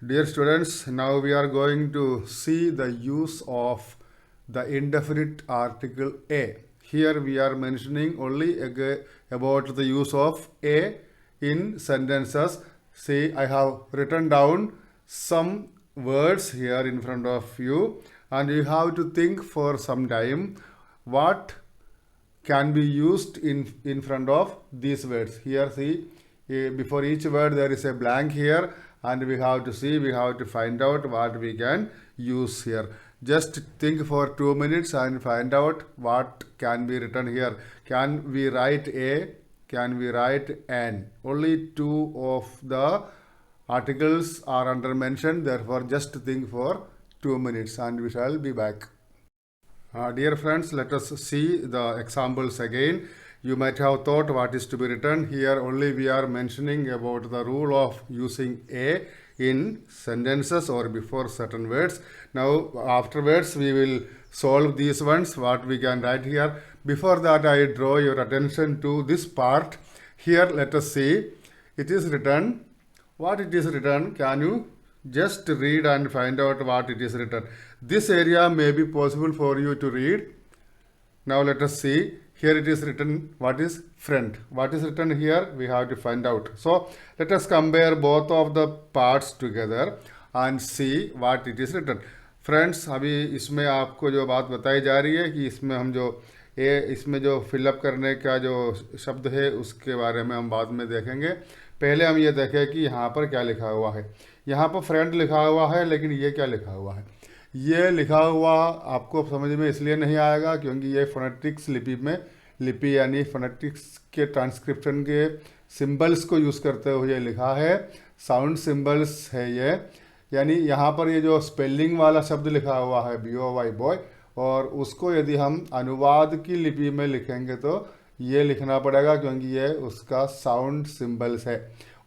Dear students, now we are going to see the use of the indefinite article a. Here we are mentioning only about the use of a in sentences. See, I have written down some words here in front of you, and you have to think for some time what can be used in front of these words. Here, see, before each word there is a blank here, and we have to find out what we can use here. Just think for 2 minutes and find out what can be written here. Can we write a? Can we write an? Only two of the articles are under mentioned, therefore just think for 2 minutes and we shall be back. Dear friends, let us see the examples again. You might have thought what is to be written. Here only we are mentioning about the rule of using a in sentences or before certain words. Now afterwards we will solve these ones, what we can write here. Before that, I draw your attention to this part. Here let us see. It is written. What it is written, can you just read and find out what it is written? This area may be possible for you to read. Now let us see. Here it is written, what is friend? What is written here? We have to find out. So let us compare both of the parts together and see what it is written. Friends, अभी इसमें आपको जो बात बताई जा रही है कि इसमें हम जो इसमें जो फिलअप करने का जो शब्द है उसके बारे में हम बाद में देखेंगे. पहले हम ये देखें कि यहाँ पर क्या लिखा हुआ है. यहाँ पर फ्रेंड लिखा हुआ है, लेकिन ये क्या लिखा हुआ है? ये लिखा हुआ आपको समझ में इसलिए नहीं आएगा क्योंकि ये फोनेटिक्स लिपि यानी फोनेटिक्स के ट्रांसक्रिप्शन के सिंबल्स को यूज़ करते हुए लिखा है. साउंड सिंबल्स है ये, यानी यहाँ पर ये जो स्पेलिंग वाला शब्द लिखा हुआ है BOY बॉय, और उसको यदि हम अनुवाद की लिपि में लिखेंगे तो ये लिखना पड़ेगा क्योंकि ये उसका साउंड सिंबल्स है.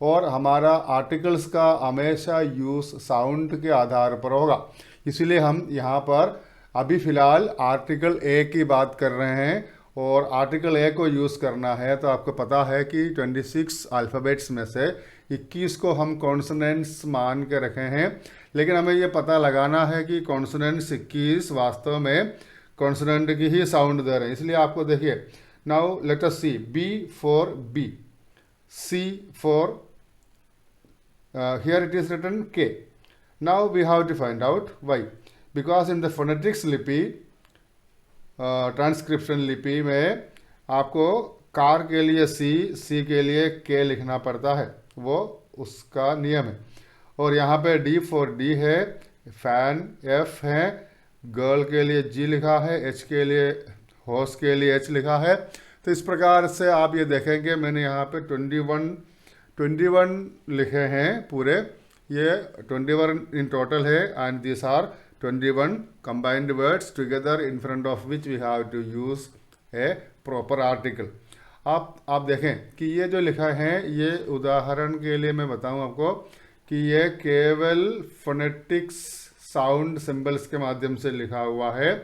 और हमारा आर्टिकल्स का हमेशा यूज़ साउंड के आधार पर होगा. इसलिए हम यहाँ पर अभी फ़िलहाल आर्टिकल ए की बात कर रहे हैं और आर्टिकल ए को यूज़ करना है. तो आपको पता है कि 26 अल्फ़ाबेट्स में से 21 को हम कॉन्सोनेंट्स मान के रखे हैं, लेकिन हमें ये पता लगाना है कि कॉन्सोनेंट्स 21 वास्तव में कॉन्सोनेंट की ही साउंड दे रहे हैं. इसलिए आपको देखिए, now let us see. B for B, C for here it is written K. Now we have to find out why. Because in the phonetics लिपि ट्रांसक्रिप्शन लिपि में आपको कार के लिए C के लिए K लिखना पड़ता है, वो उसका नियम है. और यहाँ पे D for D है, फैन F है, गर्ल के लिए G लिखा है, H के लिए हॉर्स के लिए H लिखा है. तो इस प्रकार से आप ये देखेंगे मैंने यहाँ पे 21 लिखे हैं पूरे. ये 21 इन टोटल है and this are 21 combined words together in front of which we have to use a proper article. आप देखें कि ये जो लिखा है, ये उदाहरण के लिए मैं बताऊं आपको कि ये केवल फोनेटिक्स साउंड सिंबल्स के माध्यम से लिखा हुआ है.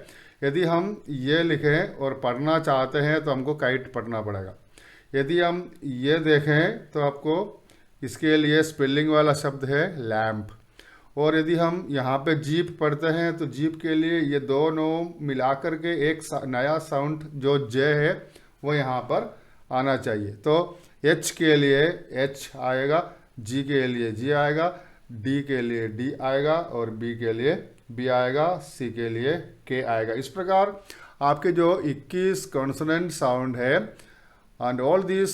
यदि हम ये लिखें और पढ़ना चाहते हैं तो हमको काइट पढ़ना पड़ेगा. यदि हम ये देखें तो आपको इसके लिए स्पेलिंग वाला शब्द है लैम्प. और यदि हम यहाँ पे जीप पढ़ते हैं तो जीप के लिए ये दोनों मिलाकर के एक नया साउंड जो जे है वो यहाँ पर आना चाहिए. तो H के लिए H आएगा, G के लिए G आएगा, D के लिए D आएगा और B के लिए B आएगा, C के लिए K आएगा. इस प्रकार आपके जो 21 कॉन्सोनेंट साउंड है and all these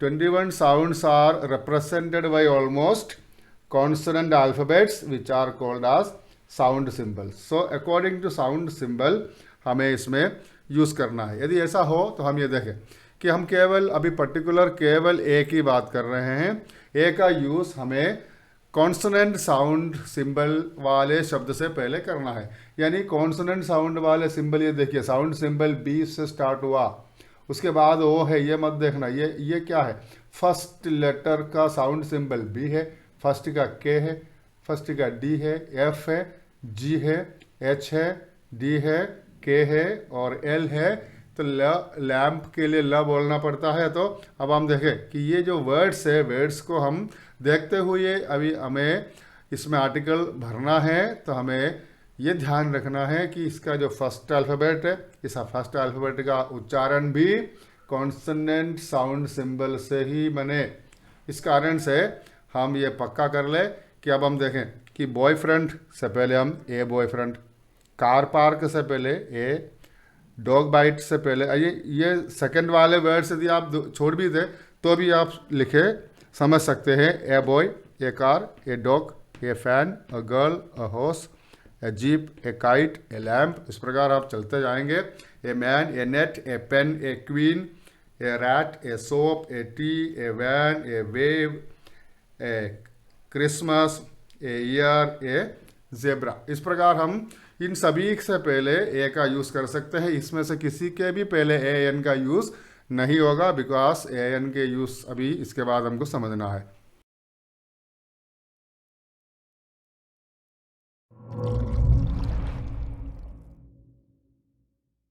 21 sounds are represented by almost consonant alphabets which are called as sound symbols. So according to sound symbol हमें इसमें यूज़ करना है. यदि ऐसा हो तो हम ये देखें कि हम केवल अभी पर्टिकुलर केवल ए की बात कर रहे हैं. ए का यूज़ हमें कॉन्सोनेंट साउंड सिंबल वाले शब्द से पहले करना है. यानी कॉन्सोनेंट साउंड वाले सिंबल, ये देखिए साउंड सिंबल B से स्टार्ट हुआ, उसके बाद ओ है, ये मत देखना. ये क्या है? फर्स्ट लेटर का साउंड सिंबल B है, फर्स्ट का K है, फर्स्ट का D है, F है, G है, H है, D है, K है और L है. तो लैम्प के लिए ल बोलना पड़ता है. तो अब हम देखें कि ये जो वर्ड्स है, वर्ड्स को हम देखते हुए अभी हमें इसमें आर्टिकल भरना है तो हमें ये ध्यान रखना है कि इसका जो फर्स्ट अल्फ़ाबेट है, इस फर्स्ट अल्फ़ाबेट का उच्चारण भी कॉन्सोनेंट साउंड सिंबल से ही बने। इस कारण से हम ये पक्का कर ले कि अब हम देखें कि बॉयफ्रेंड से पहले हम ए बॉयफ्रेंड, कार पार्क से पहले ए, डॉग बाइट से पहले ये सेकंड वाले वर्ड्स यदि आप छोड़ भी दें तो भी आप लिखे समझ सकते हैं। A boy, a car, a dog, a fan, a girl, a horse, a jeep, a kite, a lamp. इस प्रकार आप चलते जाएंगे। A man, a net, a pen, a queen, a rat, a soap, a tea, a van, a wave, a Christmas, a year, a zebra. इस प्रकार हम इन सभी से पहले ए का यूज़ कर सकते हैं। इसमें से किसी के भी पहले ए एन का यूज़ नहीं होगा, बिकॉज ए एन के यूज़ अभी इसके बाद हमको समझना है।